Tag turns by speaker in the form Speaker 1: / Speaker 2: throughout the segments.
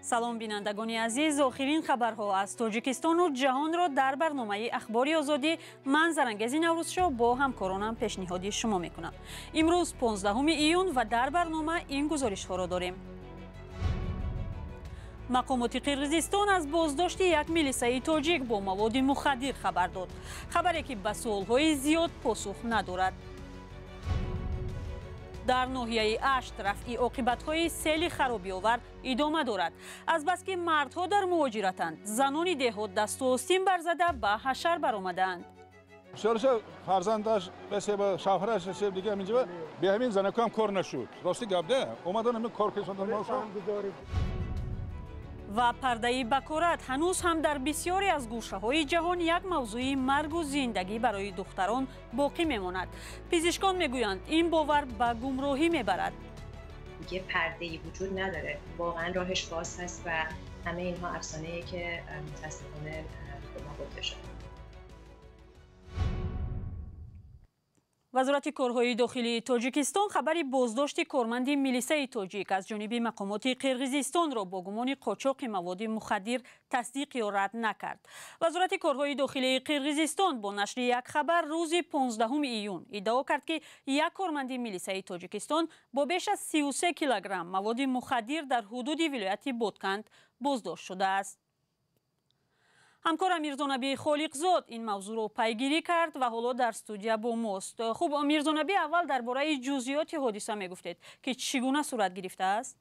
Speaker 1: салом бинандагони азиз, охирин хабарҳо аз тоҷикистону ҷаҳонро дар барномаи ахбори озодӣ ман Зарангези Наврӯзшо бо ҳамкоронам пешниҳоди шумо мекунам. имрӯз 15 июн ва дар барнома ин гузоришҳоро дорем. мақомоти Қирғизистон аз боздошти як милисаи тоҷик бо маводи мухаддир хабар дод. хабаре ки ба суолҳои зиёд посух надорад. дар ноҳияи Ашт рафъи оқибатҳои сели харобиовар идома дорад. азбаски мардҳо дар муҳоҷиратанд, занони деҳот дасту остин барзада ба ҳашар баромадаанд.
Speaker 2: شورش فرزندش مثل شوهرش مثل دیگه اینجا به همین زنکام کار نشد. راستی گبده اومدن همین کار کشوندن ماشو.
Speaker 1: ва пардаи бакорат ҳанӯз ҳам дар бисёре аз гӯшаҳои ҷаҳон як мавзӯи маргу зиндагӣ барои духтарон боқӣ мемонад. пизишкон мегӯянд ин бовар ба гумроҳӣ мебарад.
Speaker 3: یه پرده‌ای وجود نداره، واقعا راهش باز هست و همه اینها افسانه‌ایه که متأسفانه به ما گفته شده.
Speaker 1: вазорати корҳои дохилии тоҷикистон хабари боздошти корманди милисаи тоҷик аз ҷониби мақомоти Қирғизистонро бо гумони қочоқи маводи мухаддир тасдиқ ё рад накард. вазорати корҳои дохилии Қирғизистон бо нашри як хабар рӯзи 15 июн иддао кард ки як корманди милисаи тоҷикистон бо беш аз 33 килограмм маводи мухаддир дар ҳудуди вилояти Ботканд боздошт шудааст. ҳамкорам Мирзонабӣ Холиқзод ин мавзӯъро пайгирӣ кард ва ҳоло дар студия бо мост. хуб Мирзонабӣ, аввал дар бораи ҷузъиёти ҳодиса мегуфтед ки чӣ гуна сурат гирифтааст?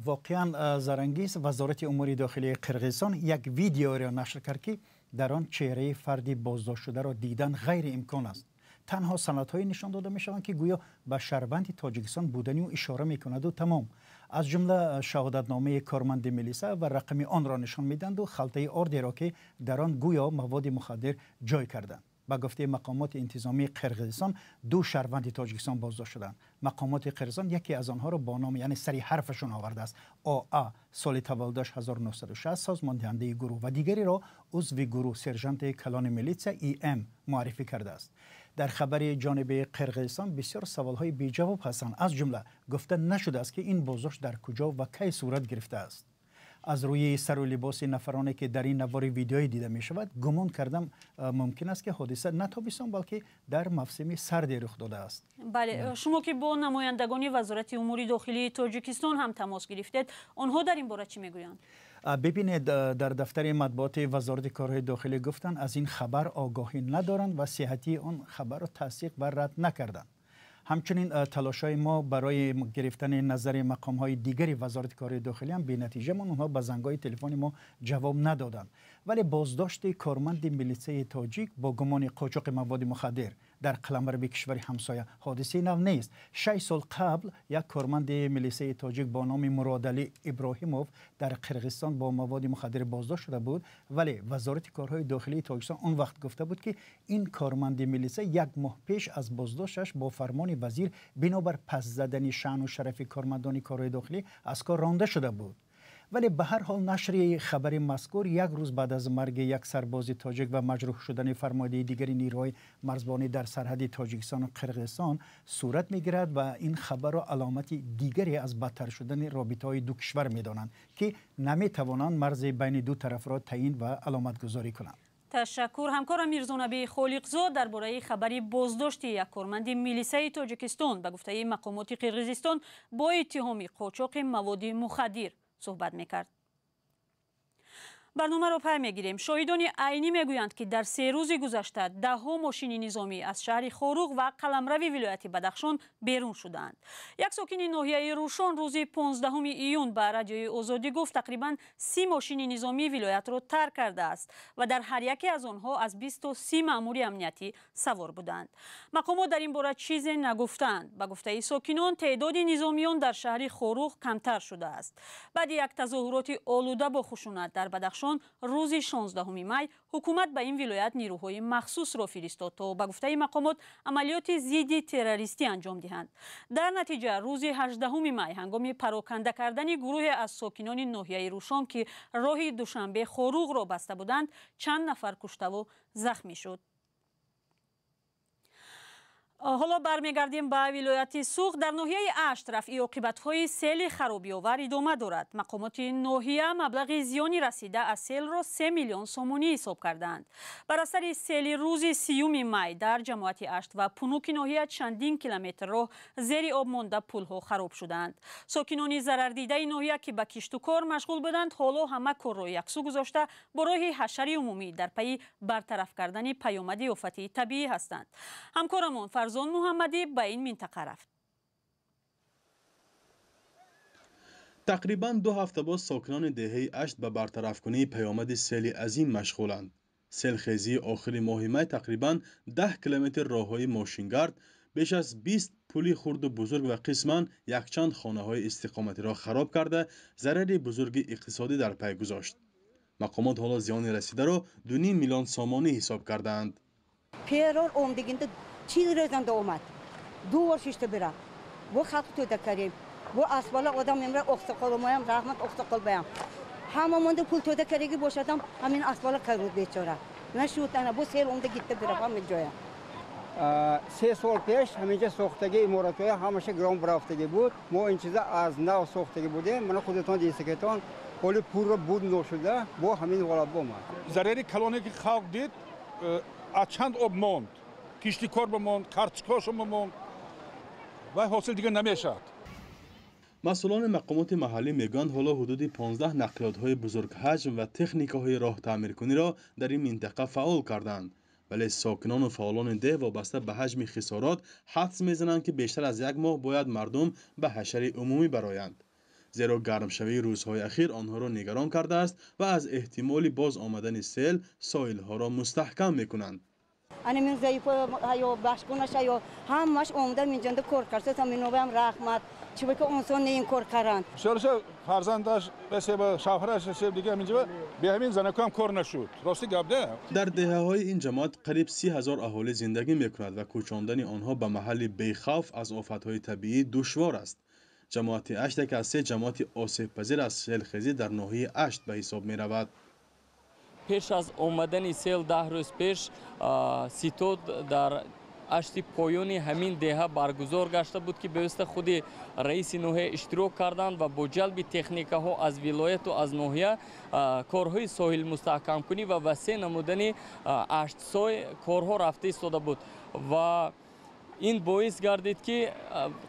Speaker 4: воқеан Зарангез, вазорати умури дохилии Қирғизистон як видеоро нашр кард ки дар он чеҳраи фарди боздоштшударо дидан ғайриимкон аст. танҳо санадҳое нишон дода мешаванд ки гӯё ба шаҳрванди тоҷикистон буданӣ ишора мекунаду тамом. аз ҷумла шаҳодатномаи корманди милиса ва рақами онро нишон медиҳанду халтаи ордеро ки дар он гӯё маводи мухаддир ҷой карданд. ба гуфтаи мақомоти интизомии Қирғизистон ду шаҳрванди тоҷикистон боздошт шуданд. мақомоти Қирғизистон яке аз онҳоро бо ном яъне сари ҳарфашон овардааст. ОА соли таваллудаш 1960 созмондиҳандаи гурӯҳ ва дигариро узви гурӯҳ сержанти калони милитсия ИМ муаррифӣ кардааст. дар хабари ҷониби Қирғизистон бисёр саволҳои беҷавоб ҳастанд. аз ҷумла гуфта нашудааст ки ин боздошт дар куҷо ва кай сурат гирифтааст. аз рӯи сару либоси нафароне ки дар ин навори видеои дида мешавад гумон кардам мумкин аст ки ҳодиса на тобистон балки дар мавсими сарде рух додааст.
Speaker 1: бале, шумо ки бо намояндагони вазорати умури дохилии тоҷикистон ҳам тамос гирифтед, онҳо дар ин бора чӣ мегӯянд? бибинед, дар дафтари матбуоти вазорати корҳои дохилӣ гуфтанд аз ин хабар огоҳӣ надоранд ва сиҳатии он хабарро тасдиқ ва рад накарданд. ҳамчунин талошҳои мо барои гирифтани назари мақомҳои дигари вазорати корҳои дохилӣ ҳам бенатиҷа монд. онҳо ба зангҳои телефони мо ҷавоб надоданд. вале боздошти корманди милисияи тоҷик бо гумони қочоқи маводи мухаддир дар қаламарби кишвари ҳамсоя ҳодисаи нав нест. 6 сол қабл як корманди милисияи тоҷик бо номи Муродалӣ Иброҳимов дар Қирғизистон бо маводи мухаддир боздошт шуда буд, вале вазорати корҳои дохилии тоҷикистон он вақт гуфта буд ки ин корманди милисия як моҳ пеш аз боздошташ бо фармони вазир бинобар пас задани шаъну шарафи кормандони корҳои дохилӣ аз кор ронда шуда буд. вале ба ҳар ҳол нашри хабари мазкур як рӯз баъд аз марги як сарбози тоҷик ва маҷрӯҳ шудани фармоидаи дигари нирӯҳои марзбонӣ дар сарҳади тоҷикистону Қирғизистон сурат мегирад ва ин хабарро аломати дигаре аз бадтар шудани робитаҳои ду кишвар медонанд ки наметавонанд марзи байни ду тарафро таъин ва аломатгузорӣ kunанд. ташаккур. ҳамкорам Мирзонабӣ Холиқзод дар бораи хабари боздошти як корманди милисаи тоҷикистон ба гуфтаи мақомоти Қирғизистон бо иттиҳоми қочоқи маводи мухаддир суҳбат мекард. барномаро пай мегирем. шоҳидони айнӣ мегӯянд ки дар 3 рӯзи гузашта даҳҳо мошини низомӣ аз шаҳри Хоруғ ва қаламрави вилояти Бадахшон берун шудаанд. як сокини ноҳияи Рӯшон рӯзи 15 июн ба радиои Озодӣ гуфт тақрибан 30 мошини низомӣ вилоятро тарк кардааст ва дар ҳар яке аз онҳо аз 20 маъмури амниятӣ савор буданд. мақомот дар ин бора чизе нагуфтанд. ба гуфтаи сокинон теъдоди низомиён дар шаҳри Хоруғ камтар шудааст. баъди як тазоҳуроти олуда бо хушунат дар Бадахшон рӯзи 16 май ҳукумат ба ин вилоят нирӯҳои махсусро фиристод то ба гуфтаи мақомот амалиёти зидди террористӣ анҷом диҳанд. дар натиҷа рӯзи 18 май ҳангоми пароканда кардани гурӯҳе аз сокинони ноҳияи Рӯшон ки роҳи Душанбе Хоруғро баста буданд чанд нафар куштаву захмӣ шуд. حالا برمیگردیم به ولایت سوخت. در ناحیه اشت رفعی عاقبت‌های سیل خرابی‌آور ادامه دارد. مقامات ناحیه مبلغ زیانی رسیده از سیل را 3 میلیون سومانی حساب کردند. بر اثر سیل روز 30 می در جماعت اشت و پنوک ناحیه چندین کیلومتر راه زیر آب مانده پل‌ها خراب شدند. ساکنان ضرر دیده ناحیه که به کشت و کار مشغول بودند حالا همه کار را یکسو گذاشته با راه حشر عمومی در پی برطرف کردن پیامد آفت طبیعی هستند. همکارمون فرزان محمدی به این منطقه رفت.
Speaker 5: تقریباً 2 هفته باز ساکنان دهه اشت به برطرف کنی پیامد سیل عظیم مشغولند. سیلخیزی آخر ماه می تقریباً 10 کیلومتر راههای ماشینگرد، بیش از 20 پلی خرد و بزرگ و قسماً یکچند خانه‌های استقامتی را خراب کرده ضرر بزرگ اقتصادی در پی گذاشت. مقامات حالا زیان رسیده را 2.5 میلیون سومانی حساب کردند.
Speaker 6: پیرار اومدگینده چی رزنده اومد 2 ورششت برا بو خط تو دکاریم بو اسبالا آدم میمره اختقال مایم رحمت اختقال بیام همه مونده پول تو دکاریگی باشدم همین اسبالا کرود بیچاره نشود انا بو سیل اومدگیته برا همه جایا
Speaker 7: 3 سال پیش همینجا ساختگی امارات‌های همش گرام برافتگی بود. ما این چیزا از نو ساختگی بودیم. من خودتون دیسکتون پول پور بود نشده با همین حالت بود.
Speaker 2: ضرری کلانی که خلق دید از چند آب ماند. کشتی کار بماند، کارچکاش بماند و حاصل دیگه نمیشد.
Speaker 5: مسئولان مقامات محلی میگویند حالا حدود 15 نقلیات‌های بزرگ حجم و تکنیک‌های راه تعمیرکنی را در این منطقه فعال کردند. ولی ساکنان و فعالان ده وابسته به حجم خسارات حدس میزنند که بیشتر از 1 ماه باید مردم به حشر عمومی برآیند. زیرا گرمشوی روزهای اخیر آنها را نگران کرده است و از احتمال باز آمدن سیل ساحل‌ها را مستحکم می‌کنند.
Speaker 6: انا من ضعیف یا باشگونش یا همش اومده می‌جنده کار کرده تا منوبم رحمت چه که انسان این کار کردن.
Speaker 2: شورش فرزندش به شوهرش دیگه همینجا به همین زنکام کار نشد. راستی گبده.
Speaker 5: در دهه‌های این جماعت قریب 30,000 اهالی زندگی می‌کند و کوچاندن آنها به محل بی‌خوف از آفت‌های طبیعی دشوار است. جماعت اشت که از 3 جماعت آسیب پذیر از سیلخیزی در ناحیه اشت به حساب می‌رود.
Speaker 8: پیش از آمدن سیل 10 روز پیش سیتود در اشت پایانی همین دهه برگزار گشته بود که به خود رئیس ناحیه اشتراک کردند و با جلب تکنیکه ها از ولایت و از ناحیه کارهای ساحل مستحکم کنی و وسیع نمودن اشت سای کارها رفته ایستاده بود و این باعث گردید که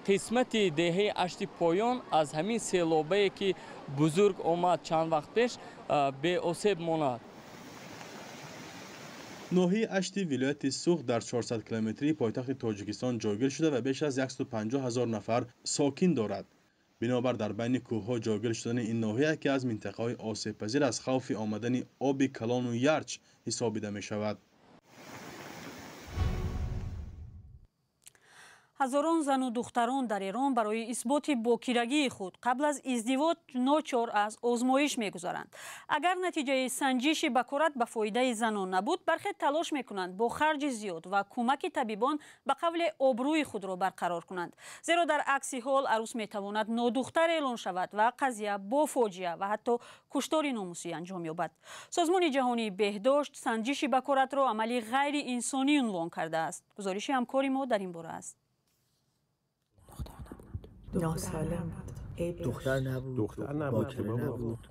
Speaker 8: قسمت دهه اشت پایان از همین سیلابی که بزرگ آمد چند وقت پیش به آسیب ماند.
Speaker 5: ناحیه اشت ولایت سوخت در 400 کیلومتری پایتخت تاجیکستان جایگیر شده و بیش از 150,000 نفر ساکن دارد. بنابر در بین کوه‌ها جایگیر شدن این ناحیه که از منطقه‌های آسیب پذیر از خوف آمدن آب کلان و یرچ حسابیده می شود.
Speaker 1: هزاران زن و دختران در ایران برای اثبات باکیرگی خود قبل از ازدواج ناچار از آزمایش می‌گذارند. اگر نتیجه سنجش بکارت به فایده زنان نبود، برخی تلاش می‌کنند با خرج زیاد و کمک طبیبان به قول آبروی خود را برقرار کنند. زیرا در عکس حال عروس می‌تواند نادختر اعلان شود و قضیه با فاجعه و حتی کشتار ناموسی انجام یابد. سازمان جهانی بهداشت سنجش بکارت را عملی غیر انسانی عنوان کرده است. گزارش همکاری ما در این باره است.
Speaker 9: ناسالم بود. دختر نبود.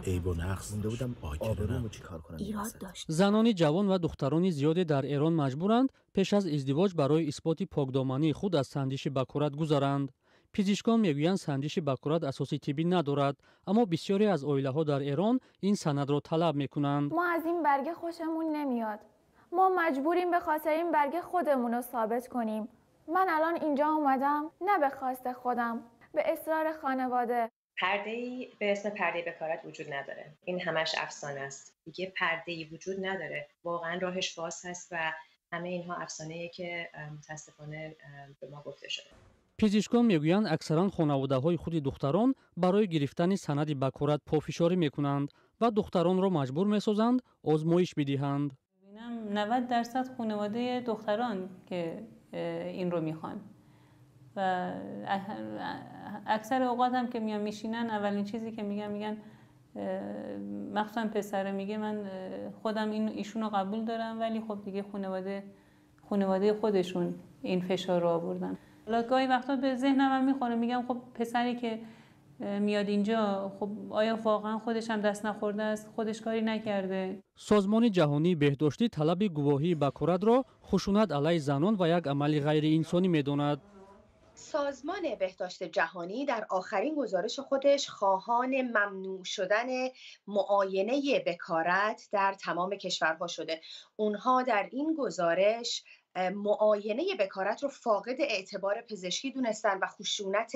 Speaker 9: عیب و نقص مونده بودم آبرومو چیکار کنم. ایراد داشت.
Speaker 10: زنان جوان و دختران زیادی در ایران مجبورند پیش از ازدواج برای اثبات پاکدامنی خود از سنجش بکارت گذرند. پزشکان میگویند سنجش بکارت اساسی طبی ندارد، اما بسیاری از عائله‌ها در ایران این سند را طلب میکنند.
Speaker 11: ما از این برگه خوشمون نمیاد. ما مجبوریم به خاطر این برگه خودمون رو ثابت کنیم. من الان اینجا اومدم نه به خواست خودم، به اصرار خانواده.
Speaker 3: پرده‌ای به اسم پرده بکارت وجود نداره. این همش افسانه است. دیگه پرده‌ای وجود نداره. واقعا راهش باز هست و همه اینها افسانه‌ایه که متاسفانه به ما گفته شده.
Speaker 10: پزشکان میگویند اکثرا خانواده‌های خود دختران برای گرفتن سند بکارت پافشاری میکنند و دختران را مجبور میسازند آزمایش بدهند.
Speaker 12: 90% خانواده دختران که این رو میخوان و اکثر اوقات هم که میان میشینن اولین چیزی که میگن مخصوصا پسره میگه من خودم ایشون رو قبول دارم ولی خب دیگه خانواده خودشون این فشار رو آوردن. حالا گاهی وقتا به ذهنم هم میخوره، میگم خب پسری که میاد اینجا، خب آیا واقعا خودش هم دست نخورده است، خودش کاری نکرده؟
Speaker 10: سازمان جهانی بهداشتی طلب گواهی بکارت را خشونت علیه زنان و یک عمل غیر انسانی میداند.
Speaker 13: سازمان بهداشت جهانی در آخرین گزارش خودش خواهان ممنوع شدن معاینه بکارت در تمام کشورها شده. اونها در این گزارش معاینه بکارت رو فاقد اعتبار پزشکی دونستن و خشونت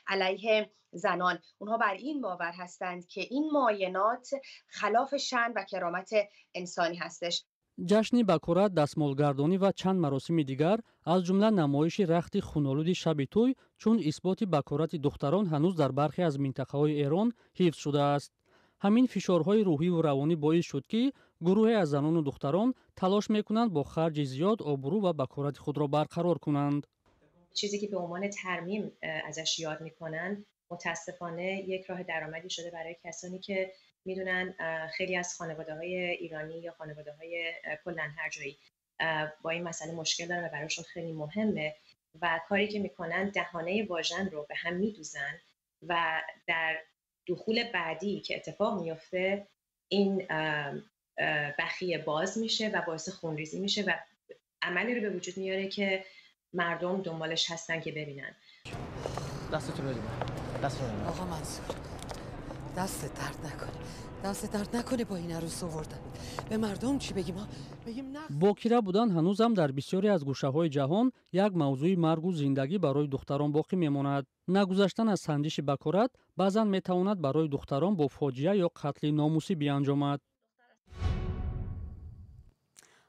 Speaker 13: علیه زنان. اونها بر این باور هستند که این معاینات خلاف شأن و کرامت انسانی هستش.
Speaker 10: جشن بکارت، دستمالگردانی و چند مراسم دیگر از جمله نمایش رخت خونالود شب توی چون اثبات بکارت دختران هنوز در برخی از منطقه‌های ایران حفظ شده است. همین فشارهای روحی و روانی باعث شد که گروهی از زنان و دختران تلاش میکنند با خرج زیاد آبرو و بکارت خود را برقرار کنند.
Speaker 3: چیزی که به عنوان ترمیم ازش یاد میکنن متاسفانه یک راه درآمدی شده برای کسانی که میدونن خیلی از خانواده‌های ایرانی یا خانواده‌های کلاً هر جایی با این مسئله مشکل دارن و براشون خیلی مهمه و کاری که میکنن دهانه واژن رو به هم میدوزن و در دخول بعدی که اتفاق میفته این بخیه باز میشه و باعث خونریزی میشه و عملی رو به وجود میاره که مردم دنبالش هستن که ببینن.
Speaker 14: دستتون بدیم. آقا منصور دست درد نکنه با این عروس آوردن. به مردم چی بگیم؟ بگیم نه.
Speaker 10: باکره بودن هنوزم در بسیاری از گوشه‌های جهان یک موضوع مرگ و زندگی برای دختران باقی میماند. نگذشتن از سنجش بکارت بعضاً میتواند برای دختران با فاجعه یا قتل ناموسی بیانجامد.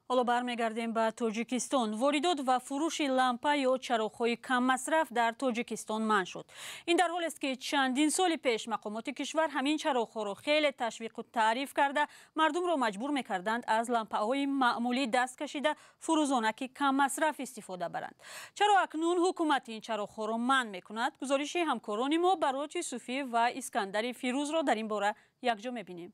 Speaker 1: حالا برمیگردیم به تاجیکستان. واردات و فروش لامپا یا چراغ‌های کم مصرف در تاجیکستان منع شد. این در حالی است که چندین سال پیش مقامات کشور همین چراغ‌ها را خیلی تشویق و تعریف کرده مردم را مجبور می‌کردند از لامپاهای معمولی دست کشیده فروزانک کم مصرف استفاده برند. چرا اکنون حکومت این چراغ‌ها را منع می‌کند؟ گزارش همکاران ما برات یوسفی و اسکندر فیروز را در این باره یکجا می‌بینیم.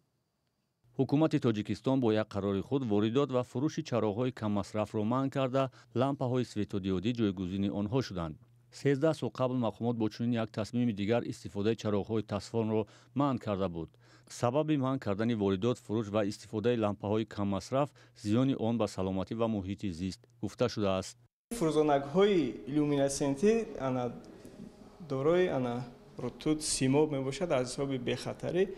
Speaker 15: حکومت تاجیکستان با یک قرار خود واردات و فروش چراغ‌های کم مصرف را منع کرده، لامپاهای سوتودیودی جایگزین آنها شدند. 13 سال قبل مقامات با چنین یک تصمیم دیگر استفاده چراغ‌های تصفان را منع کرده بود. سبب منع کردن واردات، فروش و استفاده لامپاهای کم مصرف زیان آن به سلامتی و محیط زیست گفته شده است.
Speaker 16: فروزانک‌های ایلومیناسنتی دارای رطوبت سیماب میباشد، از حساب بی‌خطری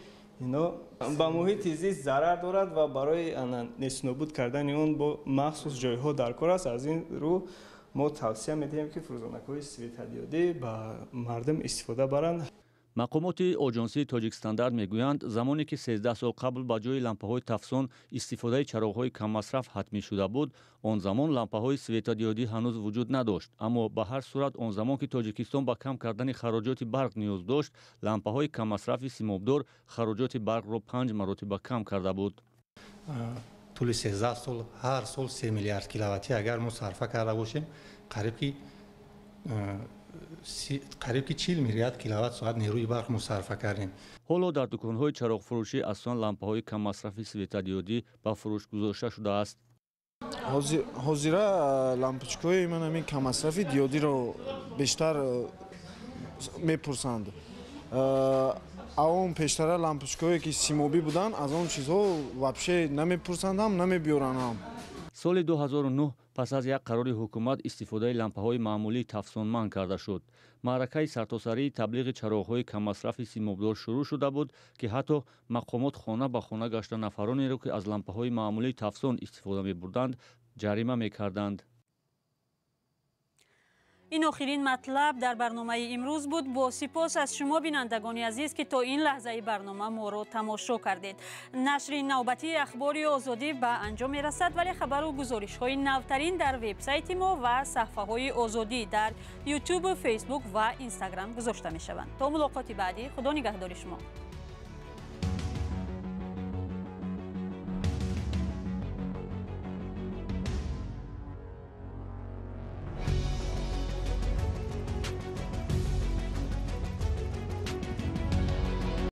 Speaker 16: اینا با محیط زیست ضرر دارد و برای نابود کردن اون با مخصوص جایها در کار است. از این رو ما توصیه می‌دهیم که فروزانک‌های سوتودیودی با مردم استفاده برند.
Speaker 15: مقامات آژانسی تاجیک استاندارد میگویند زمانی که 13 سال قبل با جای لامپاهای تفسون استفاده چراغ‌های کم مصرف حتمی شده بود، آن زمان لامپاهای سوتودیودی هنوز وجود نداشت. اما به هر صورت آن زمان که تاجیکستان با کم کردن خراجات برق نیاز داشت، لامپاهای کم مصرف سیمابدار خراجات برق را 5 مرتبه کم کرده بود.
Speaker 17: طول 13 سال هر سال 3 میلیارد کیلوواتی اگر ما صرفه کرده باشیم، قریب که 40 میلیارد کیلووات ساعت نیروی برق مصرف کردیم.
Speaker 15: حالا در دکان‌های چراغ فروشی اصلا لامپاهای کم مصرف سوتودیودی به فروش گذاشته شده است.
Speaker 18: حاضر لامپچکای من همین کم مصرف دیودی رو بیشتر میپرسند. اون پیشتر لامپچکایی که سیمابی بودن از اون چیزها вообще نمیپرسند هم نمیبیارن هم.
Speaker 15: سال 2009 پس از یک قرار حکومت استفاده لامپاهای معمولی تفسون منع کرده شد. معرکه سرتاسری تبلیغ چراغ‌های کم مصرف سیمابدار شروع شده بود که حتی مقامات خانه به خانه گشته نفرانی را که از لامپاهای معمولی تفسون استفاده می‌بردند جریمه می‌کردند.
Speaker 1: این آخرین مطلب در برنامه امروز بود. با سپاس از شما بینندگان عزیز که تا این لحظه برنامه ما رو تماشا کردید. نشر نوبتی اخبار آزادی به انجام میرسد، ولی خبر و گزارش های نوترین در وبسایت ما و صفحه های آزادی در یوتیوب، فیسبوک و اینستاگرام گذاشته می شوند. تا ملاقات بعدی، خدا نگهدار شما.